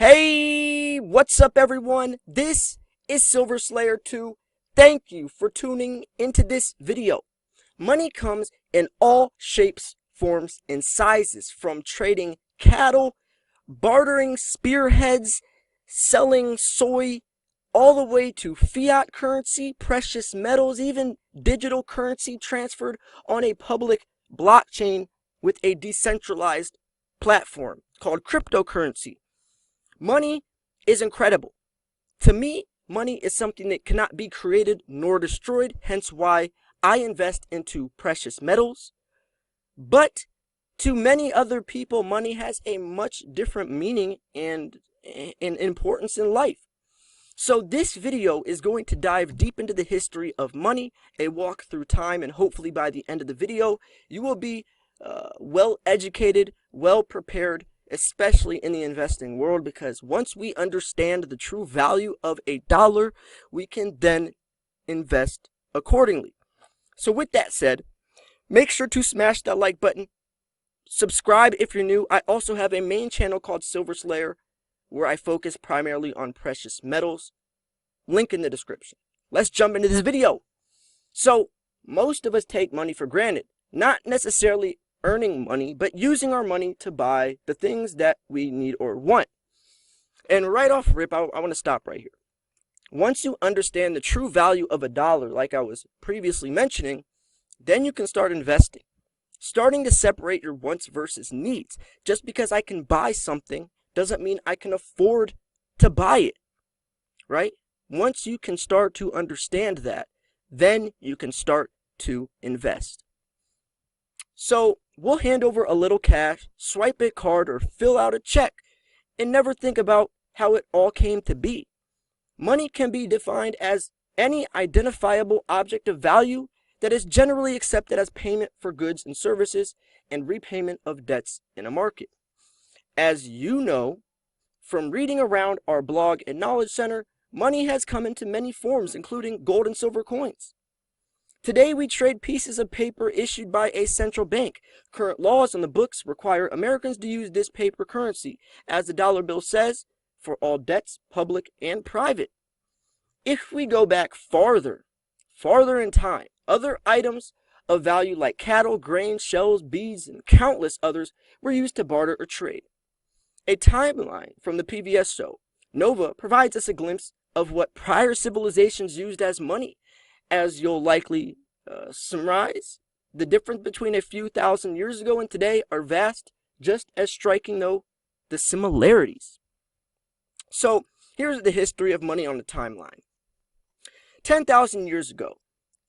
Hey, what's up everyone? This is Silver Slayer 2. Thank you for tuning into this video. Money comes in all shapes, forms, and sizes, from trading cattle, bartering spearheads, selling soy, all the way to fiat currency, precious metals, even digital currency transferred on a public blockchain with a decentralized platform called cryptocurrency. Money is incredible. To me, money is something that cannot be created nor destroyed, hence why I invest into precious metals. But to many other people, money has a much different meaning and importance in life. So this video is going to dive deep into the history of money, a walk through time, and hopefully by the end of the video, you will be well educated, well prepared, especially in the investing world, because once we understand the true value of a dollar, we can then invest accordingly. So with that said, make sure to smash that like button, subscribe if you're new. I also have a main channel called Silver Slayer where I focus primarily on precious metals. Link in the description. Let's jump into this video. So most of us take money for granted, not necessarily earning money, but using our money to buy the things that we need or want. And right off rip, I want to stop right here. Once you understand the true value of a dollar, like I was previously mentioning, then you can start investing. Starting to separate your wants versus needs. Just because I can buy something doesn't mean I can afford to buy it, right? Once you can start to understand that, then you can start to invest. So we'll hand over a little cash, swipe a card, or fill out a check, and never think about how it all came to be. Money can be defined as any identifiable object of value that is generally accepted as payment for goods and services and repayment of debts in a market. As you know, from reading around our blog and knowledge center, money has come into many forms, including gold and silver coins. Today, we trade pieces of paper issued by a central bank. Current laws on the books require Americans to use this paper currency, as the dollar bill says, for all debts, public and private. If we go back farther in time, other items of value like cattle, grain, shells, beads, and countless others were used to barter or trade. A timeline from the PBS show, Nova, provides us a glimpse of what prior civilizations used as money. As you'll likely surmise, the difference between a few thousand years ago and today are vast, just as striking, though, the similarities. So here's the history of money on the timeline. 10,000 years ago,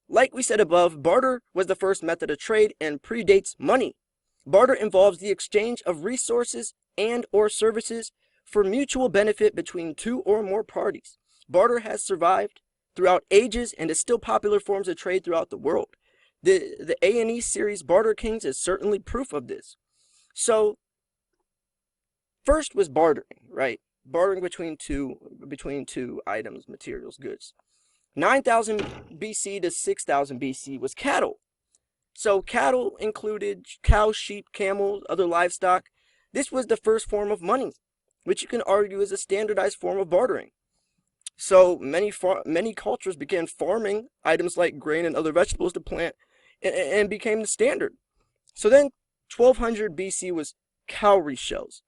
like we said above, barter was the first method of trade and predates money. Barter involves the exchange of resources and or services for mutual benefit between two or more parties. Barter has survived throughout ages and is still popular forms of trade throughout the world. The A&E series Barter Kings is certainly proof of this. So first was bartering, right? Bartering between two items, materials, goods. 9,000 BC to 6,000 BC was cattle. So cattle included cows, sheep, camels, other livestock. This was the first form of money, which you can argue is a standardized form of bartering. So many cultures began farming items like grain and other vegetables to plant and became the standard. So then 1200 BC was cowrie shells.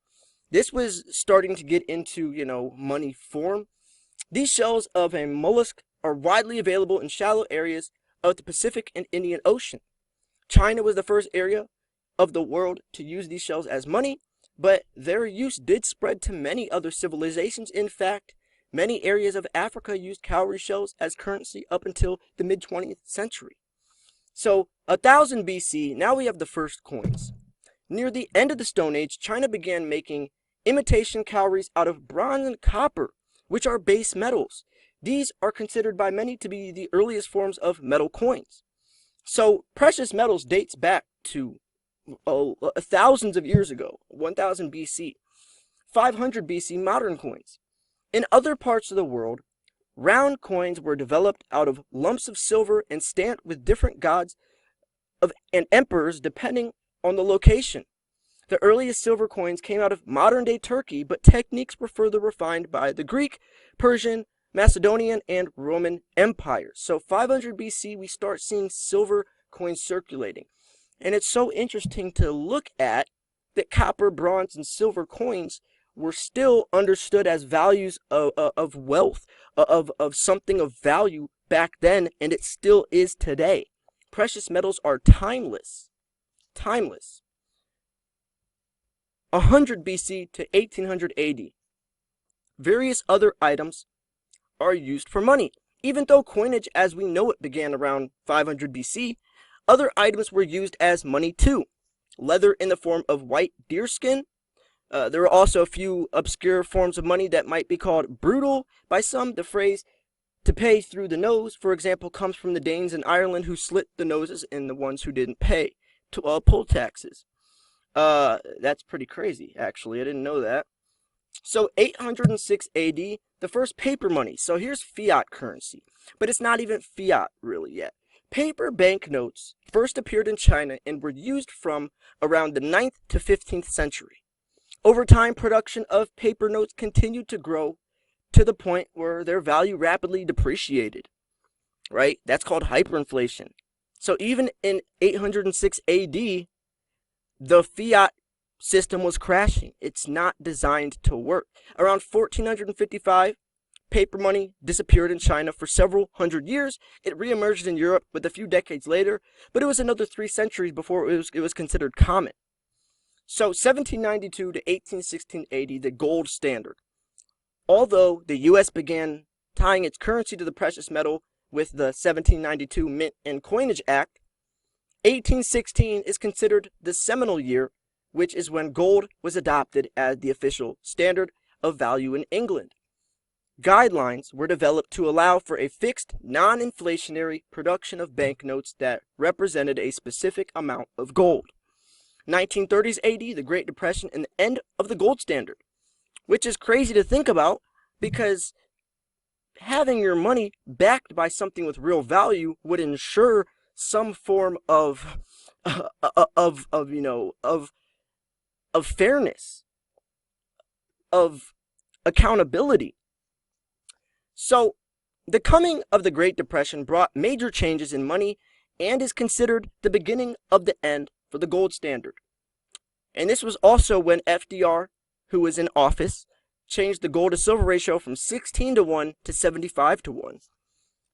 This was starting to get into, money form. These shells of a mollusk are widely available in shallow areas of the Pacific and Indian Ocean. China was the first area of the world to use these shells as money, but their use did spread to many other civilizations. In fact, many areas of Africa used cowrie shells as currency up until the mid-20th century. So 1000 BC, now we have the first coins. Near the end of the Stone Age, China began making imitation cowries out of bronze and copper, which are base metals. These are considered by many to be the earliest forms of metal coins. So precious metals dates back to thousands of years ago, 1000 BC, 500 BC modern coins. In other parts of the world, round coins were developed out of lumps of silver and stamped with different gods and emperors depending on the location. The earliest silver coins came out of modern-day Turkey, but techniques were further refined by the Greek, Persian, Macedonian, and Roman empires. So 500 BC, we start seeing silver coins circulating. And it's so interesting to look at that copper, bronze, and silver coins were still understood as values of wealth, of something of value back then, and it still is today. Precious metals are timeless. Timeless. 100 BC to 1800 AD. Various other items are used for money. Even though coinage as we know it began around 500 BC, other items were used as money too. Leather in the form of white deerskin. There are also a few obscure forms of money that might be called brutal by some. The phrase to pay through the nose, for example, comes from the Danes in Ireland who slit the noses in the ones who didn't pay to poll taxes. That's pretty crazy, actually. I didn't know that. So 806 AD, the first paper money. So here's fiat currency, but it's not even fiat really yet. Paper banknotes first appeared in China and were used from around the 9th to 15th century. Over time, production of paper notes continued to grow to the point where their value rapidly depreciated, right? That's called hyperinflation. So even in 806 AD, the fiat system was crashing. It's not designed to work. Around 1455, paper money disappeared in China for several hundred years. It reemerged in Europe with a few decades later, but it was another 3 centuries before it was considered common. So 1792 to 1816 AD, the gold standard. Although the U.S. began tying its currency to the precious metal with the 1792 Mint and Coinage Act, 1816 is considered the seminal year, which is when gold was adopted as the official standard of value in England. Guidelines were developed to allow for a fixed, non-inflationary production of banknotes that represented a specific amount of gold. 1930s AD, the Great Depression, and the end of the gold standard, which is crazy to think about because having your money backed by something with real value would ensure some form of fairness, of accountability. So the coming of the Great Depression brought major changes in money and is considered the beginning of the end for the gold standard. And this was also when FDR, who was in office, changed the gold to silver ratio from 16 to 1 to 75 to 1.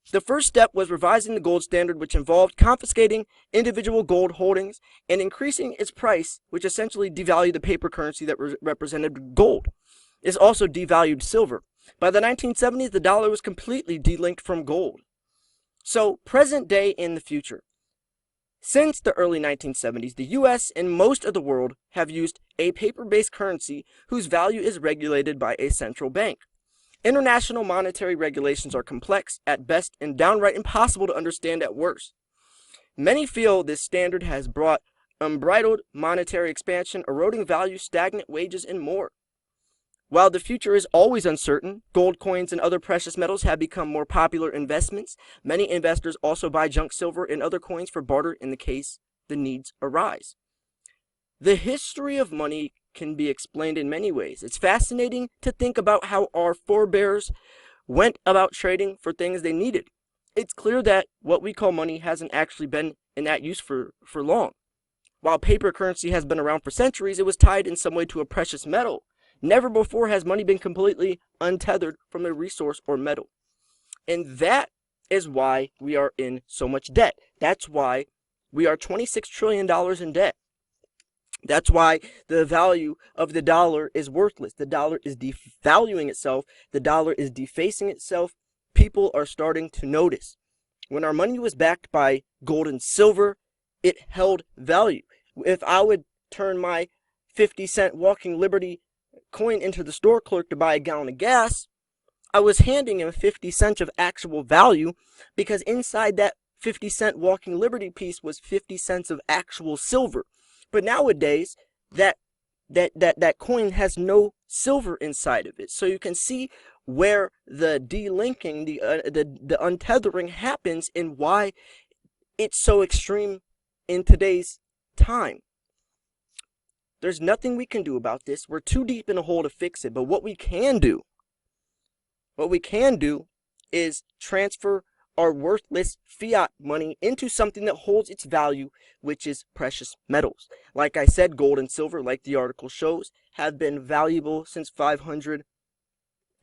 The first step was revising the gold standard, which involved confiscating individual gold holdings and increasing its price, which essentially devalued the paper currency that represented gold. This also devalued silver. By the 1970s, the dollar was completely delinked from gold. So, present day and the future. Since the early 1970s, the US and most of the world have used a paper-based currency whose value is regulated by a central bank. International monetary regulations are complex at best and downright impossible to understand at worst. Many feel this standard has brought unbridled monetary expansion, eroding value, stagnant wages, and more. While the future is always uncertain, gold coins and other precious metals have become more popular investments. Many investors also buy junk silver and other coins for barter in the case the needs arise. The history of money can be explained in many ways. It's fascinating to think about how our forebears went about trading for things they needed. It's clear that what we call money hasn't actually been in that use for long. While paper currency has been around for centuries, it was tied in some way to a precious metal. Never before has money been completely untethered from a resource or metal. And that is why we are in so much debt. That's why we are $26 trillion in debt. That's why the value of the dollar is worthless. The dollar is devaluing itself. The dollar is defacing itself. People are starting to notice. When our money was backed by gold and silver, it held value. If I would turn my 50-cent Walking Liberty coin into the store clerk to buy a gallon of gas, I was handing him 50 cents of actual value because inside that 50-cent Walking Liberty piece was 50 cents of actual silver. But nowadays, that coin has no silver inside of it. So you can see where the delinking, the untethering happens and why it's so extreme in today's time. There's nothing we can do about this. We're too deep in a hole to fix it. But what we can do is transfer our worthless fiat money into something that holds its value, which is precious metals. Like I said, gold and silver, like the article shows, have been valuable since 500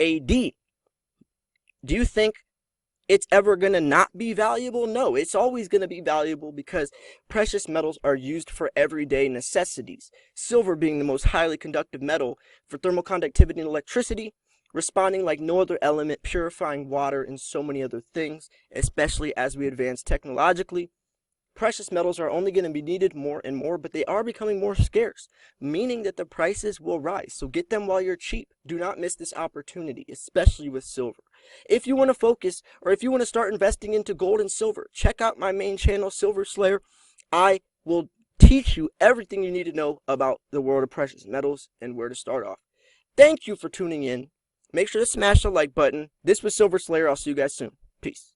AD. Do you think it's ever going to not be valuable? No, it's always going to be valuable because precious metals are used for everyday necessities. Silver being the most highly conductive metal for thermal conductivity and electricity, responding like no other element, purifying water, and so many other things, especially as we advance technologically. Precious metals are only going to be needed more and more, but they are becoming more scarce, meaning that the prices will rise. So get them while you're cheap. Do not miss this opportunity, especially with silver. If you want to focus, or if you want to start investing into gold and silver, check out my main channel, Silver Slayer. I will teach you everything you need to know about the world of precious metals and where to start off. Thank you for tuning in. Make sure to smash the like button. This was Silver Slayer. I'll see you guys soon. Peace.